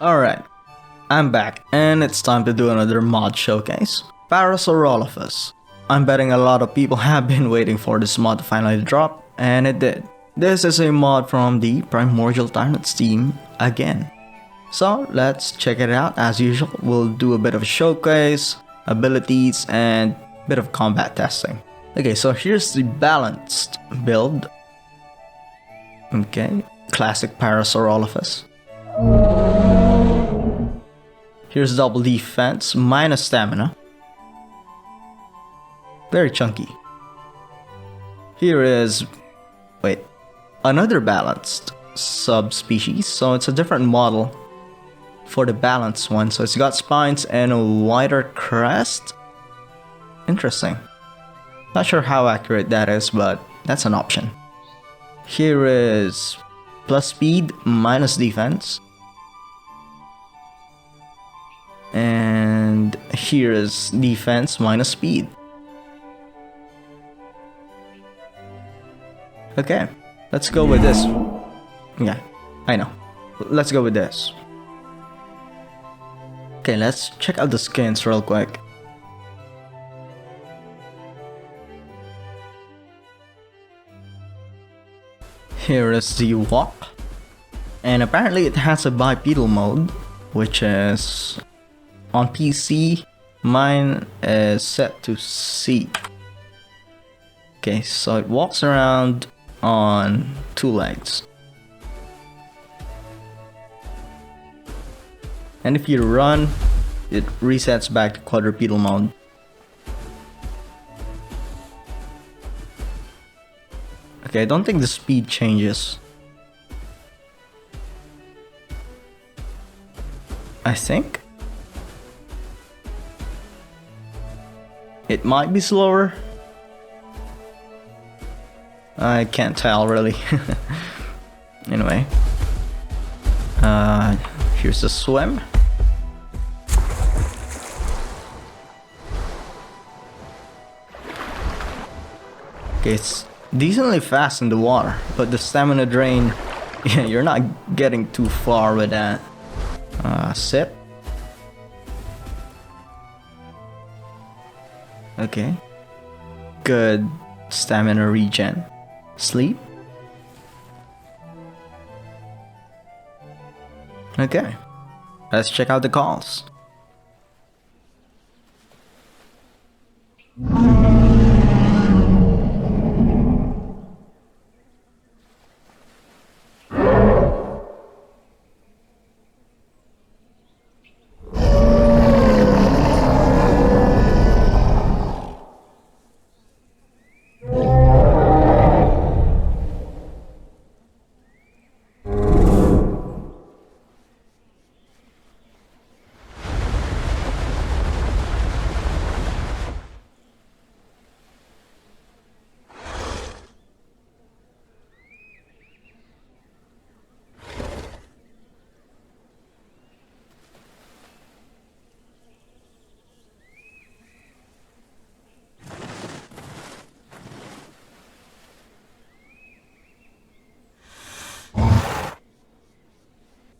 Alright, I'm back, and it's time to do another mod showcase. Parasaurolophus. I'm betting a lot of people have been waiting for this mod to finally drop, and it did. This is a mod from the Primordial Tyrants team again. So let's check it out. As usual, we'll do a bit of a showcase, abilities, and a bit of combat testing. Okay, so here's the balanced build. Okay, classic Parasaurolophus. Here's double defense, minus stamina. Very chunky. Here is, another balanced subspecies. So it's a different model for the balanced one. So it's got spines and a wider crest. Interesting. Not sure how accurate that is, but that's an option. Here is plus speed, minus defense. And here is defense minus speed. Okay, let's go with this. Yeah, I know. Let's go with this. Okay, let's check out the skins real quick. Here is the walk. And apparently it has a bipedal mode, which is on PC. Mine is set to C. Okay, so it walks around on two legs. And if you run, it resets back to quadrupedal mode. Okay, I don't think the speed changes. I think it might be slower. I can't tell really. Anyway, here's the swim. Okay, it's decently fast in the water, but the stamina drain, yeah, you're not getting too far with that. Sit. Okay. Good stamina regen. Sleep. Okay. Let's check out the calls.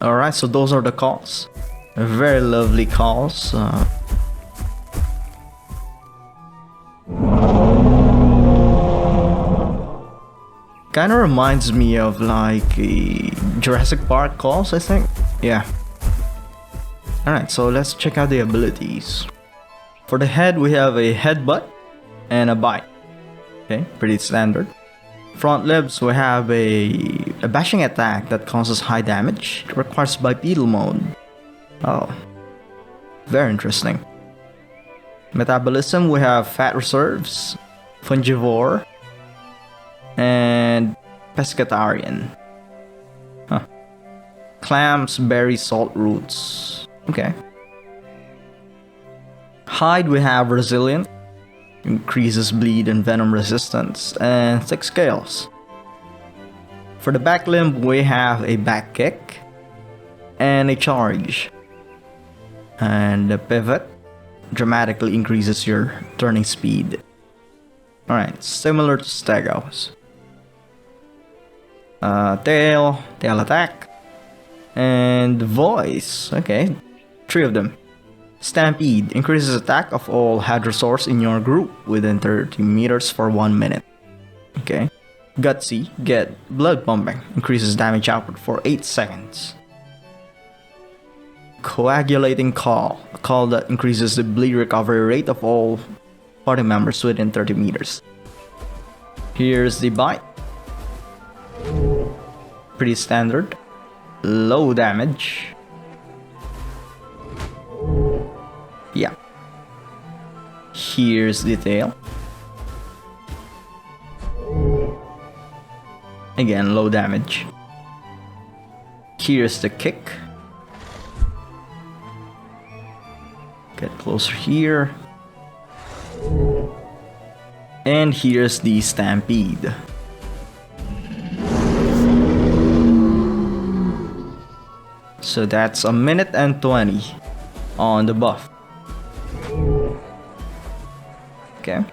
Alright, so those are the calls. Very lovely calls. Kind of reminds me of like Jurassic Park calls, I think. Yeah. Alright, so let's check out the abilities. For the head, we have a headbutt and a bite. Okay, pretty standard. Front limbs, we have a bashing attack that causes high damage. It requires bipedal mode. Oh, very interesting. Metabolism, we have fat reserves, fungivore, and pescatarian. Huh. Clams, berries, salt roots. Okay. Hide, we have resilient. Increases bleed and venom resistance, and thick scales. For the back limb, we have a back kick and a charge. And the pivot dramatically increases your turning speed. Alright, similar to Stegos. Tail attack. And voice, okay, 3 of them. Stampede increases attack of all hadrosaurs in your group within 30 meters for 1 minute. Okay. Gutsy, get blood pumping, increases damage output for 8 seconds. Coagulating call, a call that increases the bleed recovery rate of all party members within 30 meters. Here's the bite. Pretty standard. Low damage. Yeah. Here's the tail. Again, low damage. Here's the kick. Get closer here. And here's the stampede. So that's 1 minute and 20 on the buff. Okay.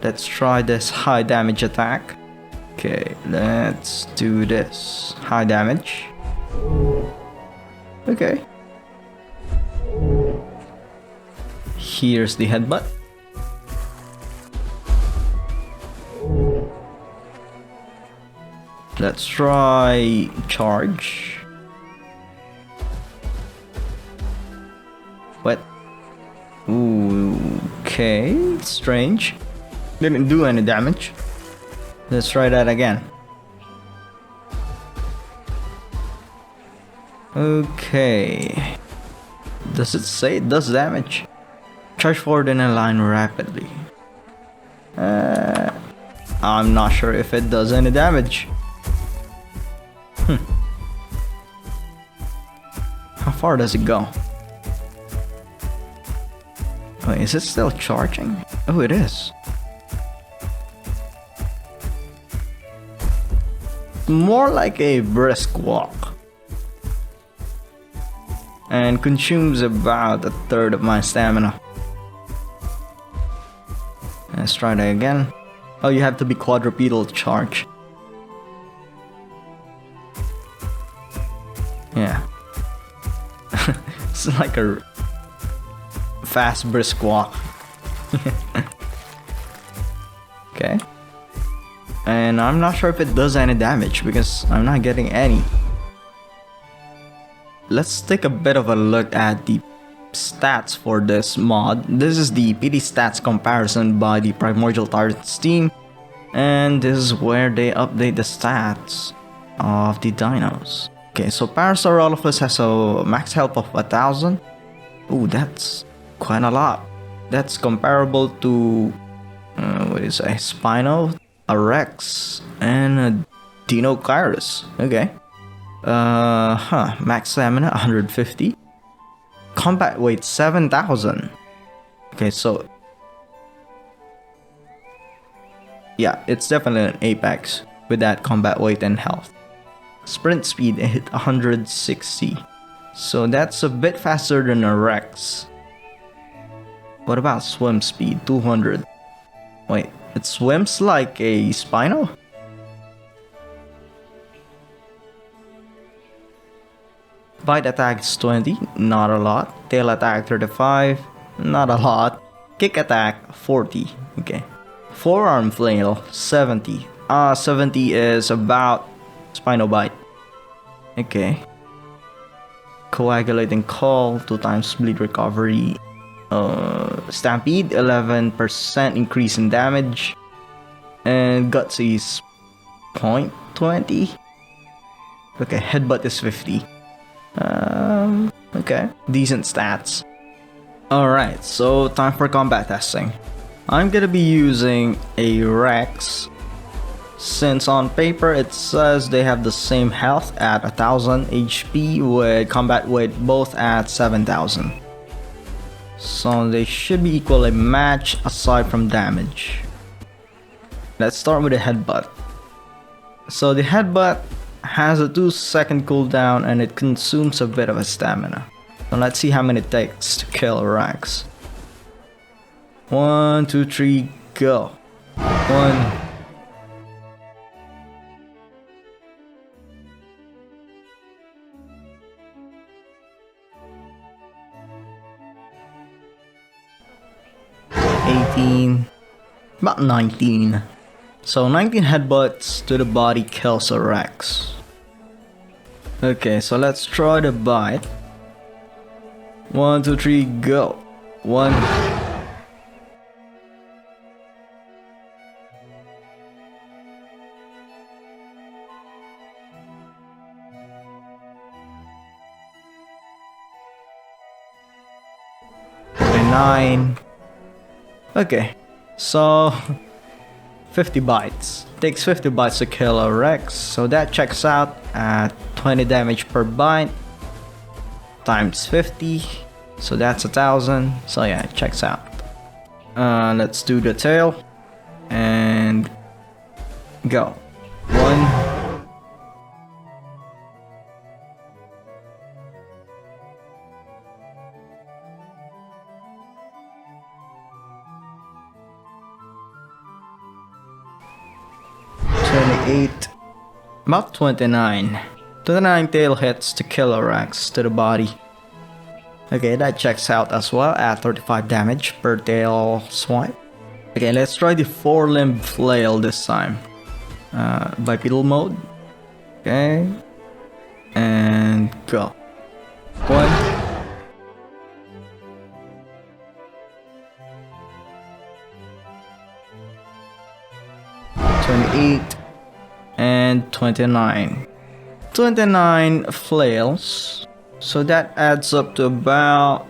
Let's try this high damage attack. Okay, let's do this. High damage. Okay. Here's the headbutt. Let's try charge. What? Ooh, okay, strange. Didn't do any damage. Let's try that again. Okay. Does it say it does damage? Charge forward and align rapidly. I'm not sure if it does any damage. How far does it go? Oh, is it still charging? Oh, it is. More like a brisk walk. And consumes about 1/3 of my stamina. Let's try that again. Oh, you have to be quadrupedal to charge. Yeah. It's like a fast brisk walk. Okay. And I'm not sure if it does any damage because I'm not getting any. Let's take a bit of a look at the stats for this mod. This is the PD stats comparison by the Primordial Tyrants team. And this is where they update the stats of the dinos. Okay, so Parasaurolophus has a max health of 1000. Ooh, that's quite a lot. That's comparable to what is a Spino, a Rex, and a Dinosaurs. Okay. Max stamina 150. Combat weight 7000. Okay, so yeah, it's definitely an apex with that combat weight and health. Sprint speed hit 160. So that's a bit faster than a Rex. What about swim speed? 200. Wait, it swims like a Spino? Bite attack is 20, not a lot. Tail attack 35, not a lot. Kick attack 40, okay. Forearm flail 70. 70 is about Spino bite. Okay. Coagulating call, 2 times bleed recovery. Stampede 11% increase in damage. And Gutsy is 0.20. Okay, Headbutt is 50. Okay, decent stats. Alright, so time for combat testing. I'm gonna be using a Rex, since on paper it says they have the same health at 1000 HP with combat weight both at 7000. So they should be equally matched aside from damage. Let's start with the headbutt. So the headbutt has a 2-second cooldown and it consumes a bit of a stamina. So let's see how many it takes to kill a Rex. 1, 2, 3, go. 1. 18, about 19. So 19 headbutts to the body kills a Rex. Okay, so let's try the bite. 1, 2, 3, go. 1. Nine. Okay, so 50 bites. Takes 50 bites to kill a Rex, so that checks out at 20 damage per bite times 50, so that's 1,000. So yeah, it checks out. Let's do the tail and go. 1. 28, about 29. 29 tail hits to kill a Rex to the body. Okay, that checks out as well at 35 damage per tail swipe. Okay, let's try the Forelimb Flail this time. Bipedal mode. Okay, and go. 1. 28 and 29. 29 flails, so that adds up to about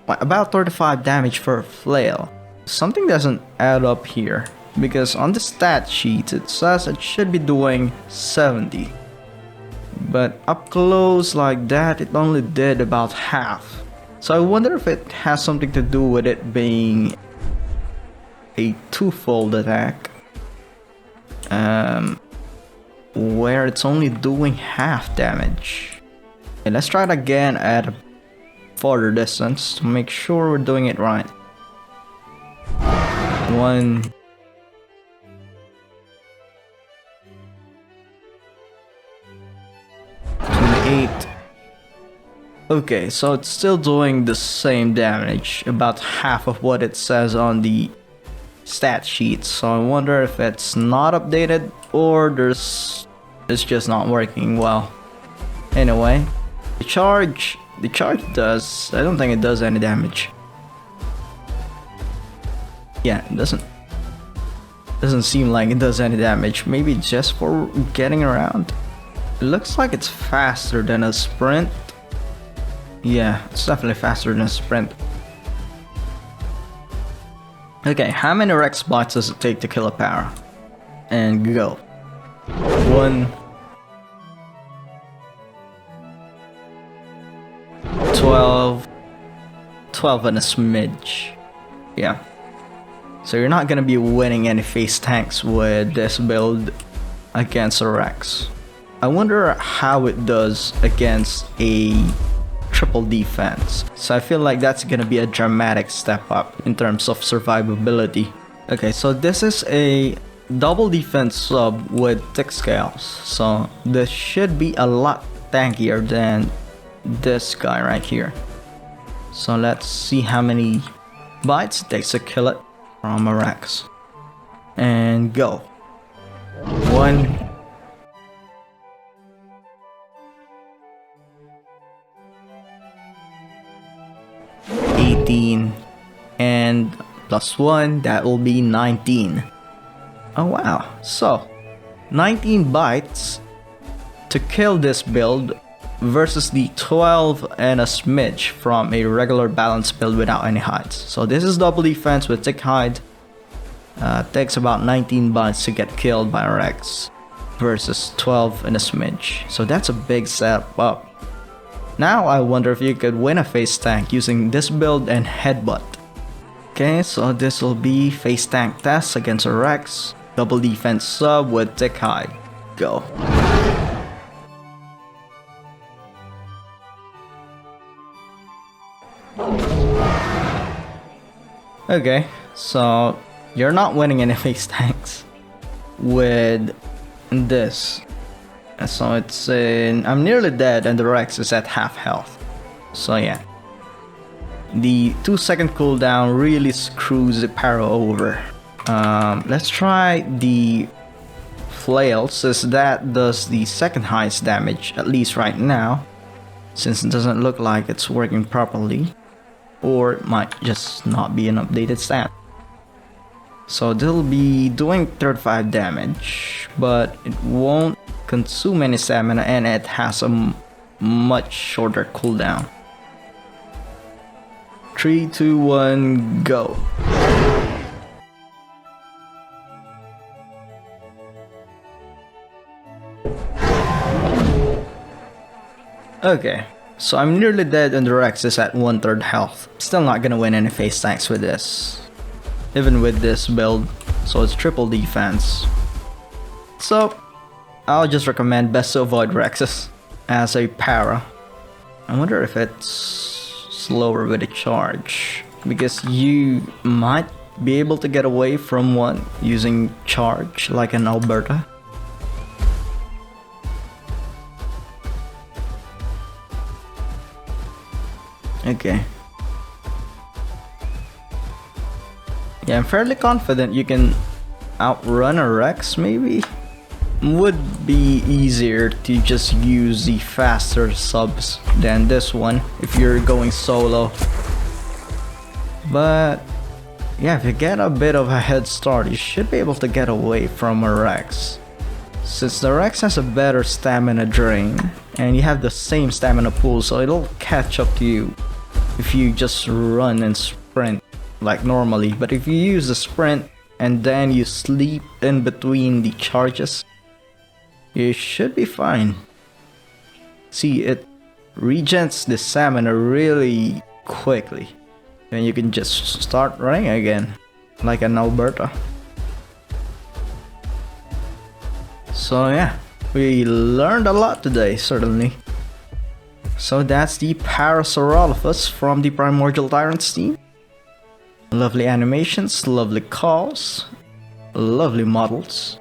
35 damage per flail. Something doesn't add up here because on the stat sheet it says it should be doing 70, but up close like that it only did about half. So I wonder if it has something to do with it being a twofold attack, where it's only doing half damage. Okay, let's try it again at a farther distance to make sure we're doing it right. 1. 28. Okay, so it's still doing the same damage, about half of what it says on the stat sheet. So I wonder if it's not updated or it's just not working well. Anyway, the charge does, I don't think it does any damage. Yeah, it doesn't seem like it does any damage. Maybe just for getting around. It looks like it's faster than a sprint. Yeah, it's definitely faster than a sprint. Okay, how many Rex bites does it take to kill a para? And go. 1. 12. 12 and a smidge. Yeah. So you're not gonna be winning any face tanks with this build against a Rex. I wonder how it does against a triple defense. So I feel like that's gonna be a dramatic step up in terms of survivability. Okay, so this is a double defense sub with thick scales. So this should be a lot tankier than this guy right here. So let's see how many bites it takes to kill it from a Rex. And go. 1. 18 and plus 1, that will be 19. Oh wow, so 19 bites to kill this build versus the 12 and a smidge from a regular balanced build without any hides. So this is double defense with thick hide. Takes about 19 bites to get killed by a Rex versus 12 and a smidge. So that's a big step up. Now I wonder if you could win a face tank using this build and Headbutt. Okay, so this will be face tank test against a Rex. Double defense sub with thick hide. Go. Okay, so you're not winning any face tanks with this. So it's I'm nearly dead and the Rex is at half health. So yeah. the 2-second cooldown really screws the Para over. Let's try the Flail, since that does the second highest damage, at least right now, since it doesn't look like it's working properly, or it might just not be an updated stat. So they'll be doing 35 damage, but it won't consume any stamina and it has a much shorter cooldown. 3, 2, 1, go. Okay, so I'm nearly dead and the Rex is at 1/3 health. Still not gonna win any face tanks with this, even with this build, so it's triple defense. So I'll just recommend best to avoid Rexes as a para. I wonder if it's slower with a charge, because you might be able to get away from one using charge like an Alberta. Okay. Yeah, I'm fairly confident you can outrun a Rex, maybe? Would be easier to just use the faster subs than this one if you're going solo. But yeah, if you get a bit of a head start, you should be able to get away from a Rex. Since the Rex has a better stamina drain, and you have the same stamina pool, so it'll catch up to you if you just run and sprint like normally. But if you use the sprint and then you sleep in between the charges, you should be fine. See, it regens the stamina really quickly, then you can just start running again like an Alberta. So yeah, we learned a lot today, certainly. So that's the Parasaurolophus from the Primordial Tyrants team. Lovely animations, lovely calls, lovely models.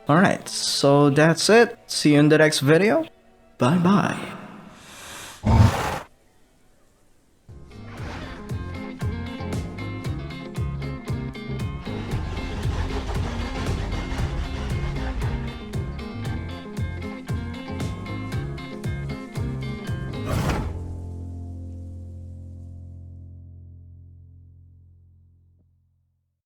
Alright, so that's it. See you in the next video. Bye bye.